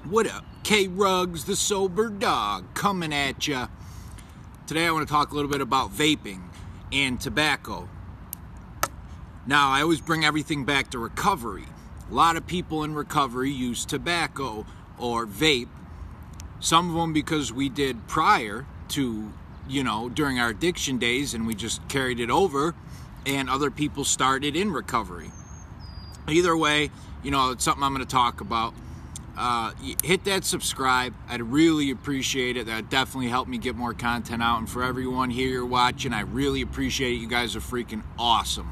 What up? K-Rugs, the sober dog, coming at ya. Today I want to talk a little bit about vaping and tobacco. Now, I always bring everything back to recovery. A lot of people in recovery use tobacco or vape. Some of them because we did prior to, during our addiction days, and we just carried it over, and other people started in recovery. Either way, it's something I'm going to talk about. Hit that subscribe. I'd really appreciate it. That definitely helped me get more content out. And for everyone here watching, I really appreciate it. You guys are freaking awesome.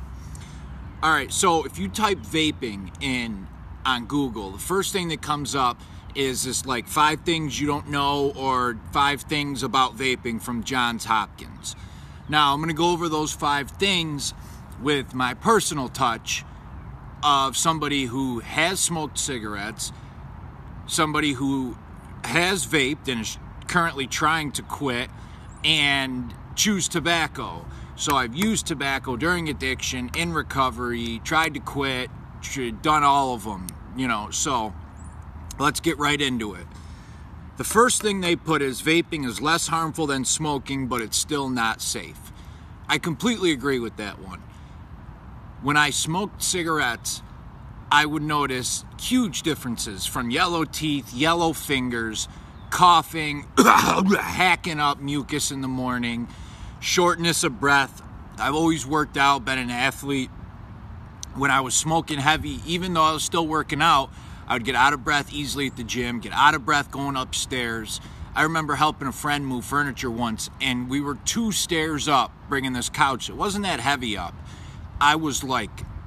All right, so if you type vaping in on Google, the first thing that comes up is this 5 things you don't know, or 5 things about vaping from Johns Hopkins. Now, I'm going to go over those 5 things with my personal touch of somebody who has smoked cigarettes, somebody who has vaped and is currently trying to quit, and choose tobacco. So I've used tobacco during addiction, in recovery, tried to quit, done all of them, so let's get right into it. The first thing they put is vaping is less harmful than smoking, but it's still not safe. I completely agree with that one. When I smoked cigarettes, I would notice huge differences from yellow teeth, yellow fingers, coughing, hacking up mucus in the morning, shortness of breath. I've always worked out, been an athlete. When I was smoking heavy, even though I was still working out, I would get out of breath easily at the gym, get out of breath going upstairs. I remember helping a friend move furniture once, and we were 2 stairs up bringing this couch. It wasn't that heavy up. I was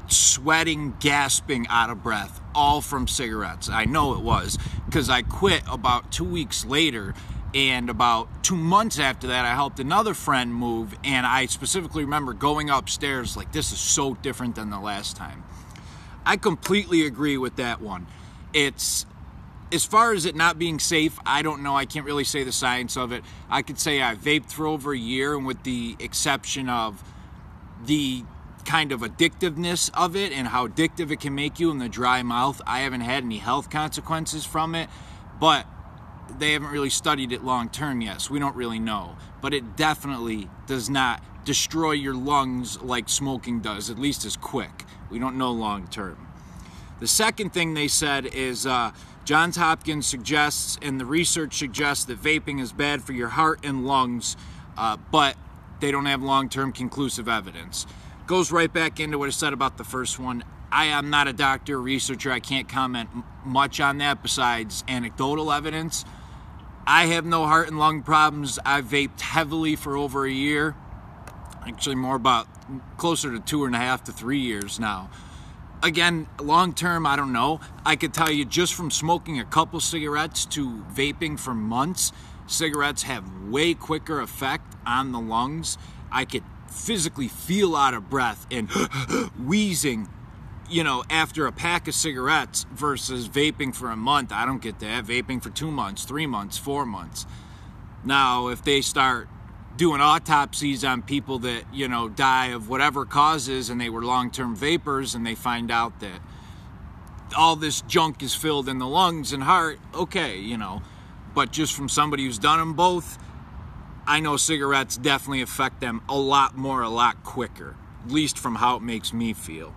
sweating, gasping, out of breath, all from cigarettes. I know it was, because I quit about 2 weeks later, and about 2 months after that, I helped another friend move, and I specifically remember going upstairs this is so different than the last time. I completely agree with that one. It's, as far as it not being safe, I don't know. I can't really say the science of it. I could say I vaped for over a year, and with the exception of the kind of addictiveness of it and how addictive it can make you in the dry mouth, I haven't had any health consequences from it, but they haven't really studied it long term yet, so we don't really know. But it definitely does not destroy your lungs like smoking does, at least as quick. We don't know long term. The second thing they said is Johns Hopkins suggests, and the research suggests, that vaping is bad for your heart and lungs, but they don't have long-term conclusive evidence. Goes right back into what I said about the first one. I am not a doctor or researcher. I can't comment much on that besides anecdotal evidence. I have no heart and lung problems. I've vaped heavily for over a year. Actually, closer to 2.5 to 3 years now. Again, long term, I don't know. I could tell you just from smoking a couple cigarettes to vaping for months, cigarettes have way quicker effect on the lungs. I could physically feel out of breath and wheezing, after a pack of cigarettes versus vaping for a month. I don't get that. Vaping for 2 months, 3 months, 4 months. Now, if they start doing autopsies on people that, die of whatever causes and they were long-term vapors, and they find out that all this junk is filled in the lungs and heart, okay, But just from somebody who's done them both, I know cigarettes definitely affect them a lot more, a lot quicker, at least from how it makes me feel.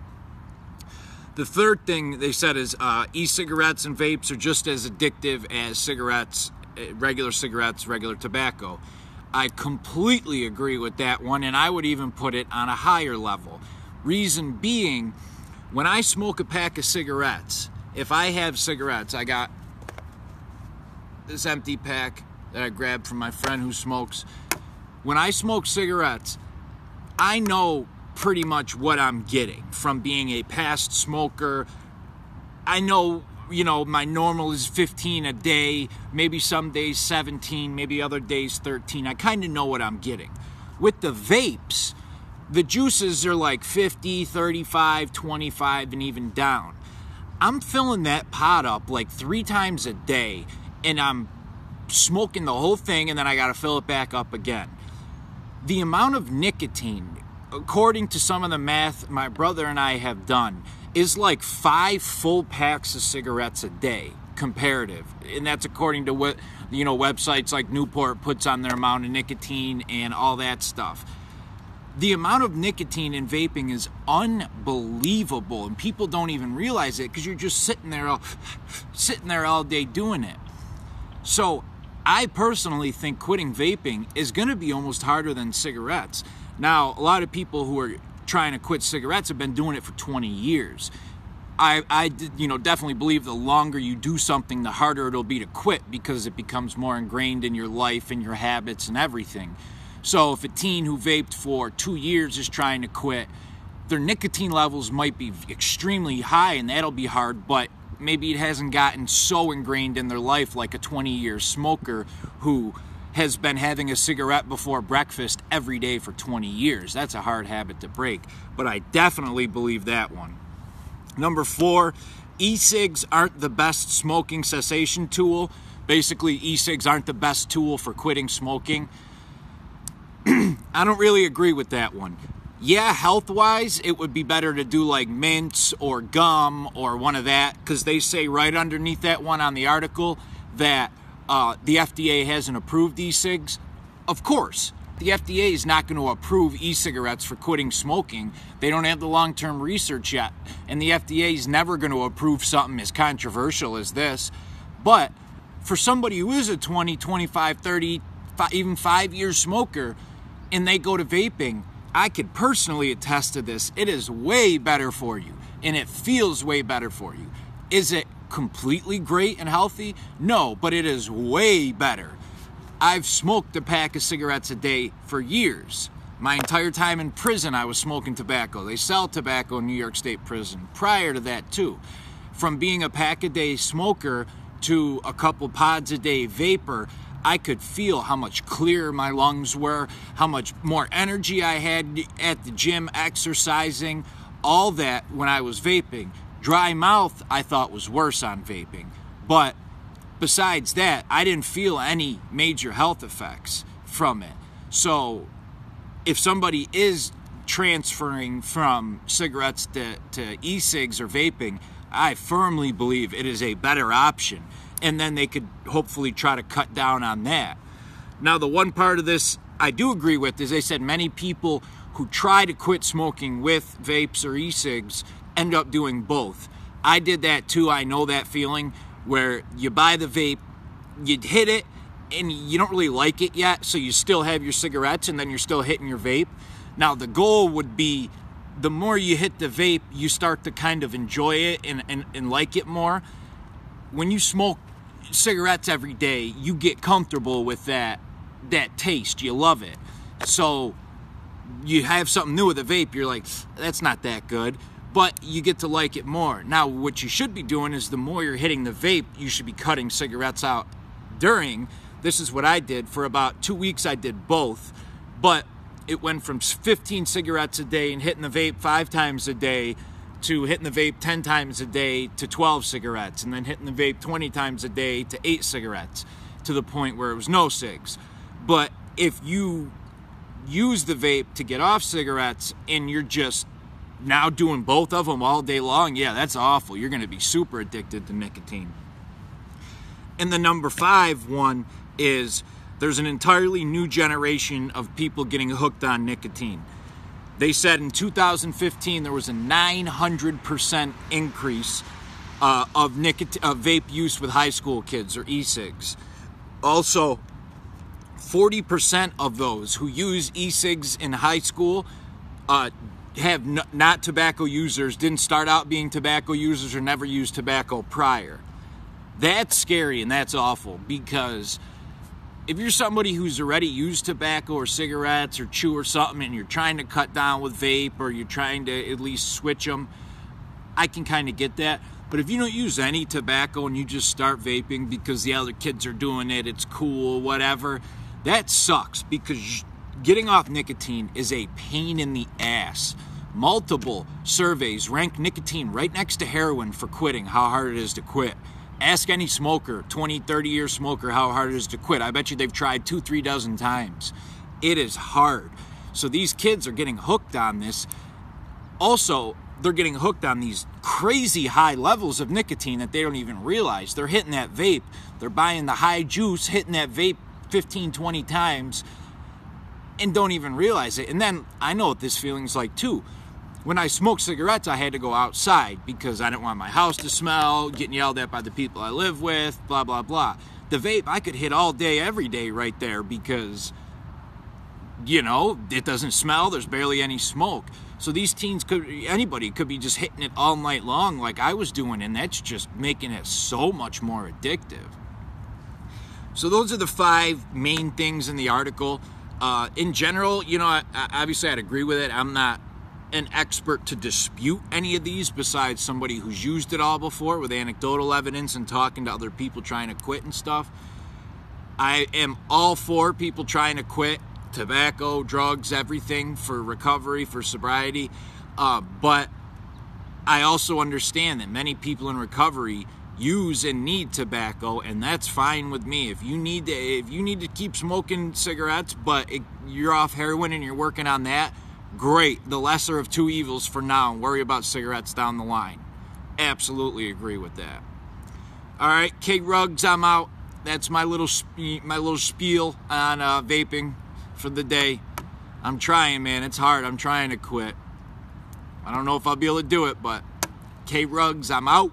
The third thing they said is e-cigarettes and vapes are just as addictive as cigarettes, regular tobacco. I completely agree with that one, and I would even put it on a higher level. Reason being, when I smoke a pack of cigarettes, if I have cigarettes, I got this empty pack that I grabbed from my friend who smokes. When I smoke cigarettes, I know pretty much what I'm getting from being a past smoker. I know, my normal is 15 a day, maybe some days 17, maybe other days 13. I kind of know what I'm getting. With the vapes, the juices are 50, 35, 25, and even down. I'm filling that pot up 3 times a day, and I'm smoking the whole thing, and then I got to fill it back up again. The amount of nicotine, according to some of the math my brother and I have done, is 5 full packs of cigarettes a day. comparative, and that's according to what, you know, websites like Newport puts on their amount of nicotine and all that stuff. The amount of nicotine in vaping is unbelievable, and people don't even realize it because you're just sitting there all day doing it. So I personally think quitting vaping is going to be almost harder than cigarettes. Now, a lot of people who are trying to quit cigarettes have been doing it for 20 years. I definitely believe the longer you do something, the harder it'll be to quit, because it becomes more ingrained in your life and your habits and everything. So if a teen who vaped for 2 years is trying to quit, their nicotine levels might be extremely high, and that'll be hard, but maybe it hasn't gotten so ingrained in their life like a 20-year smoker who has been having a cigarette before breakfast every day for 20 years. That's a hard habit to break, but I definitely believe that one. Number 4, e-cigs aren't the best smoking cessation tool. Basically, e-cigs aren't the best tool for quitting smoking. I don't really agree with that one. Yeah, health-wise, it would be better to do like mints or gum or one of that, because they say right underneath that one on the article that the FDA hasn't approved e-cigs. Of course, the FDA is not going to approve e-cigarettes for quitting smoking. They don't have the long-term research yet, and the FDA is never going to approve something as controversial as this. But for somebody who is a 20, 25, 30, even 5-year smoker, and they go to vaping, I could personally attest to this. It is way better for you, and it feels way better for you. Is it completely great and healthy? No, but it is way better. I've smoked a pack of cigarettes a day for years. My entire time in prison, I was smoking tobacco. They sell tobacco in New York State prison. Prior to that, too. From being a pack-a-day smoker to a couple pods a day vapor, I could feel how much clearer my lungs were, how much more energy I had at the gym, exercising, all that when I was vaping. Dry mouth, I thought, was worse on vaping. But besides that, I didn't feel any major health effects from it. So if somebody is transferring from cigarettes to e-cigs or vaping, I firmly believe it is a better option. And then they could hopefully try to cut down on that. Now, the one part of this I do agree with is they said many people who try to quit smoking with vapes or e-cigs end up doing both. I did that too. I know that feeling where you buy the vape, you hit it, and you don't really like it yet, so you still have your cigarettes and then you're still hitting your vape. Now, the goal would be the more you hit the vape, you start to kind of enjoy it and like it more. When you smoke cigarettes every day, you get comfortable with that taste. You love it. So you have something new with a vape, you're like, that's not that good, but you get to like it more. Now, what you should be doing is the more you're hitting the vape, you should be cutting cigarettes out during. This is what I did. For about 2 weeks, I did both, but it went from 15 cigarettes a day and hitting the vape 5 times a day to hitting the vape 10 times a day to 12 cigarettes, and then hitting the vape 20 times a day to 8 cigarettes, to the point where it was no cigs. But if you use the vape to get off cigarettes and you're just now doing both of them all day long, yeah, that's awful. You're going to be super addicted to nicotine. And the number 5 one is there's an entirely new generation of people getting hooked on nicotine. They said in 2015 there was a 900% increase of vape use with high school kids, or e-cigs. Also, 40% of those who use e-cigs in high school have not tobacco users, didn't start out being tobacco users, or never used tobacco prior. That's scary and that's awful, because if you're somebody who's already used tobacco or cigarettes or chew or something, and you're trying to cut down with vape, or you're trying to at least switch them, I can kind of get that. But if you don't use any tobacco and you just start vaping because the other kids are doing it, it's cool, whatever, that sucks, because getting off nicotine is a pain in the ass. Multiple surveys rank nicotine right next to heroin for quitting, how hard it is to quit. Ask any smoker, 20, 30-year smoker, how hard it is to quit. I bet you they've tried 2-3 dozen times. It is hard. So these kids are getting hooked on this. Also, they're getting hooked on these crazy high levels of nicotine that they don't even realize. They're hitting that vape. They're buying the high juice, hitting that vape 15, 20 times, and don't even realize it. And then I know what this feeling's like too. When I smoked cigarettes, I had to go outside because I didn't want my house to smell, getting yelled at by the people I live with, blah, blah, blah. The vape, I could hit all day, every day right there because, you know, it doesn't smell. There's barely any smoke. So these teens anybody could be just hitting it all night long like I was doing, and that's just making it so much more addictive. So those are the 5 main things in the article. In general, you know, obviously I'd agree with it. I'm not an expert to dispute any of these besides somebody who's used it all before with anecdotal evidence and talking to other people trying to quit and stuff. I am all for people trying to quit tobacco, drugs, everything for recovery, for sobriety. But I also understand that many people in recovery use and need tobacco, and that's fine with me. If you need to keep smoking cigarettes, but you're off heroin and you're working on that, great. The lesser of 2 evils for now, and worry about cigarettes down the line. Absolutely agree with that. All right, K-Rugs, I'm out. That's my little spiel on vaping for the day. I'm trying, man. It's hard. I'm trying to quit. I don't know if I'll be able to do it, but K-Rugs, I'm out.